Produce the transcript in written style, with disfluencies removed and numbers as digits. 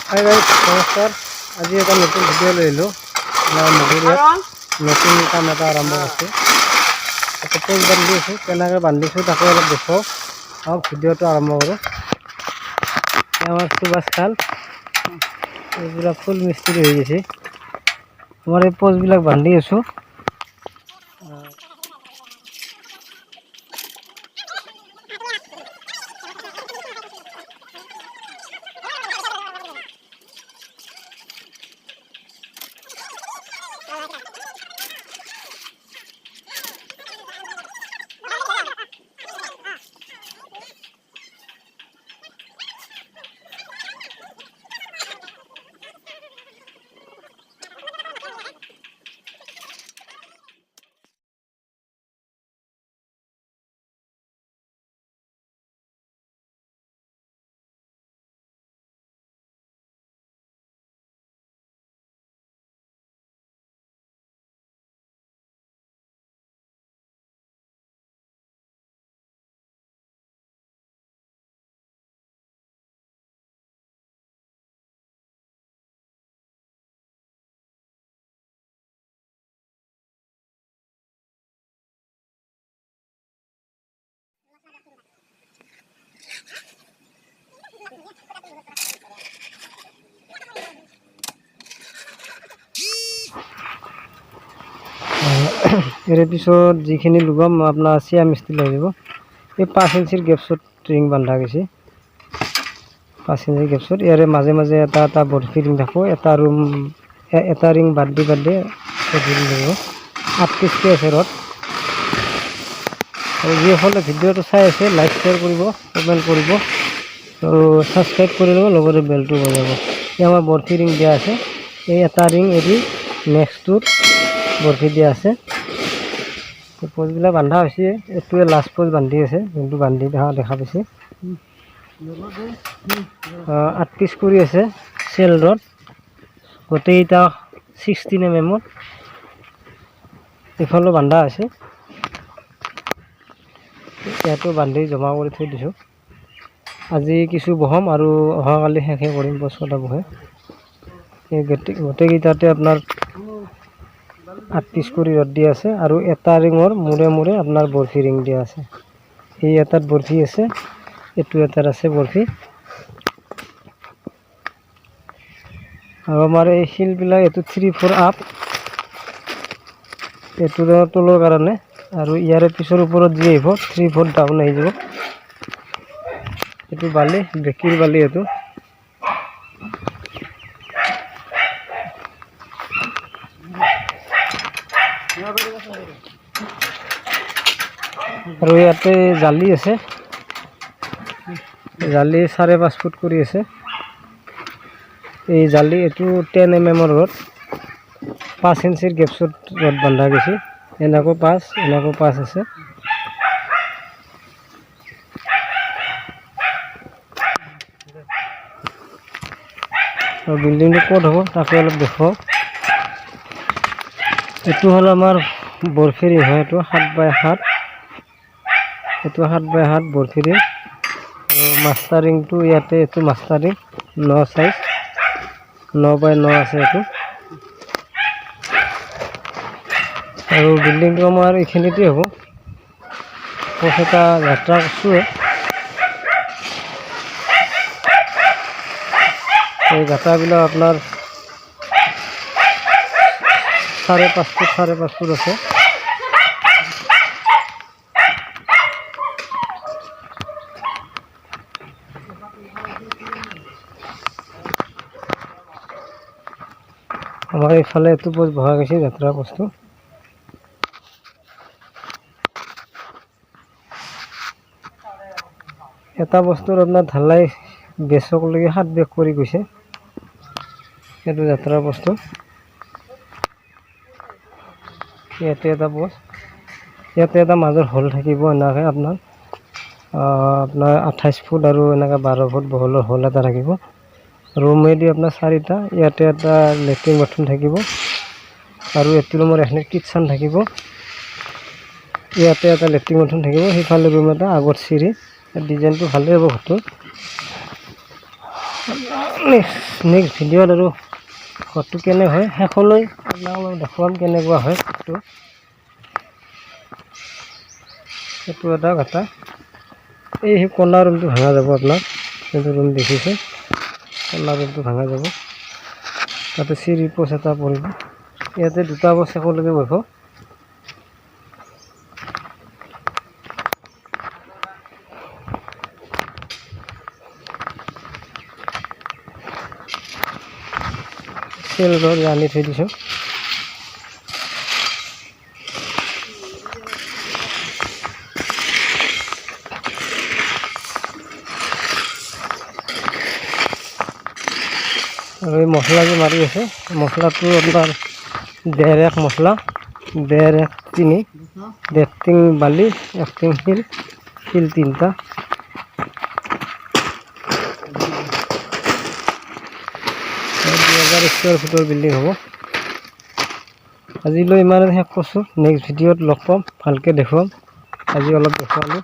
Hi guys নমস্কাৰ। আজি এটা নতুন ভিডিঅ' লৈ আহিলোঁ। মগুৰিয়াত নতুন কাম এটা আৰম্ভ হৈছে। তাতে পোজ বান্ধি আছোঁ, কেনেকৈ বান্ধিছোঁ তাকে অলপ দেখুৱাওঁ। আহক ভিডিঅ'টো আৰম্ভ কৰোঁ। আমাৰ সুভাষ খাল এইবিলাক ফুল মিস্ত্ৰী হৈ গৈছে। আমাৰ এই পোজবিলাক বান্ধি আছোঁ। ইয়াৰ পিছত যিখিনি লগাম আপোনাৰ চিয়া মিস্ত্ৰী লাগিব। এই 5 ইঞ্চিৰ গেপছত ৰিং বান্ধা গৈছে। 5 ইঞ্চিৰ গেপছত ইয়াৰে মাজে মাজে এটা এটা বৰফি ৰিং থাকোঁ। এটা ৰিং বাদ দি ৰিং লাগিব। 8 পিচকৈ আছে ৰড। আৰু যিসকলে ভিডিঅ'টো চাই আছে লাইক শ্বেয়াৰ কৰিব, কমেণ্ট কৰিব আৰু ছাবস্ক্ৰাইব কৰি ল'ব, লগতে বেলটো বজাব। এই আমাৰ বৰফি ৰিং দিয়া আছে। এই এটা ৰিং এৰি নেক্সটটোত বৰফি দিয়া আছে। পোজবিলাক বান্ধা হৈছে। এইটোৱে লাষ্ট পোজ বান্ধি আছে, যোনটো বান্ধি দেখা পাইছে। 8 পিচ কৰি আছে চেল ৰড, গোটেইকেইটা 16 mm। এইফালেও বান্ধা আছে। ইয়াতো বান্ধি জমা কৰি থৈ দিছোঁ। আজি কিছু বহাম আৰু অহাকালি শেষে কৰিম পোজ কটা বহে। এই গোটেইকেইটাতে আপোনাৰ 8 পিচ কৰি ৰড দিয়া আছে আৰু এটা ৰিঙৰ মূৰে মূৰে আপোনাৰ বৰফি ৰিং দিয়া আছে। এই এটাত বৰফি আছে, এইটো এটাত আছে বৰফি। আৰু আমাৰ এই শিলবিলাক এইটো 3-4 আপ, এইটো তলৰ কাৰণে। আৰু ইয়াৰে পিছৰ ওপৰত যি আহিব 3-4 ডাউন আহি যাব। এইটো বালি, বেকিৰ বালি এইটো। আৰু ইয়াতে জালি আছে, জালি 5.5 ফুট কৰি আছে। এই জালি এইটো 10 mm ৰড, 5 ইঞ্চিৰ গেপছত ৰড বান্ধা গৈছে। এনেকৈ 5 আছে। আৰু বিল্ডিংটো ক'ত হ'ব তাকে অলপ দেখুৱাওঁ। এইটো হ'ল আমাৰ বৰফি ৰিং হয়। এইটো 7x7, এইটো 7x7 বৰফি ৰিং। আৰু মাষ্টাৰ ৰিংটো ইয়াতে, এইটো মাষ্টাৰ ৰিং 9 চাইজ, 9x9 আছে এইটো। আৰু বিল্ডিংটো আমাৰ এইখিনিতে হ'ব। পোজ এটা যাত্ৰা কৰিছোঁ। এই গাঁটাবিলাক আপোনাৰ 5.5 ফুট আছে। আমাৰ এইফালে এইটো পোজ বহা গৈছে, যাত্ৰা পোজটো। এটা বস্তুৰ আপোনাৰ ঢালাই বেচকলৈকে 7 বেগ কৰি গৈছে। সেইটো যাত্ৰা বস্তু। ইয়াতে এটা পোজ, ইয়াতে এটা মাজৰ হল থাকিব। এনেকৈ আপোনাৰ 28 ফুট আৰু এনেকৈ 12 ফুট বহলৰ হল এটা থাকিব। ৰুমেদি আপোনাৰ 4টা। ইয়াতে এটা লেট্ৰিন বাথৰুম থাকিব আৰু এইটো ৰুমৰ এখিনিত কিটচেন থাকিব। ইয়াতে এটা লেট্ৰিন বাথৰুম থাকিব। সেইফালে ৰুম এটা, আগত চিৰি। ডিজাইনটো ভালেই হ'ব ঘৰটো। নেক্সট ভিডিঅ'ত আৰু ঘৰটো কেনে হয় শেষলৈ আপোনালোকক দেখুৱাম কেনেকুৱা হয় ঘৰটো। সেইটো এটা কথা। এই কণা ৰুমটো ভাঙা যাব আপোনাৰ, যোনটো ৰুম দেখিছে কণা ৰুমটো ভাঙা যাব। তাতে চিৰি পোষ্ট এটা পৰিব, ইয়াতে দুটা পোষ্ট একেলগে বহিব। তেল আনি থৈ দিছোঁ। আৰু এই মছলা যে মাৰি আছে, মছলাটো আপোনাৰ 1.5 মছলা, 1.5 চিনি, 1.5 টিং বালি, 1 টিং শিল 3টা। স্কুৱেৰ ফুটৰ বিল্ডিং হ'ব। আজিলৈ ইমানে শেষ কৰিছোঁ। নেক্সট ভিডিঅ'ত লগ পাম, ভালকৈ দেখুৱাম। আজি অলপ দেখুৱালোঁ।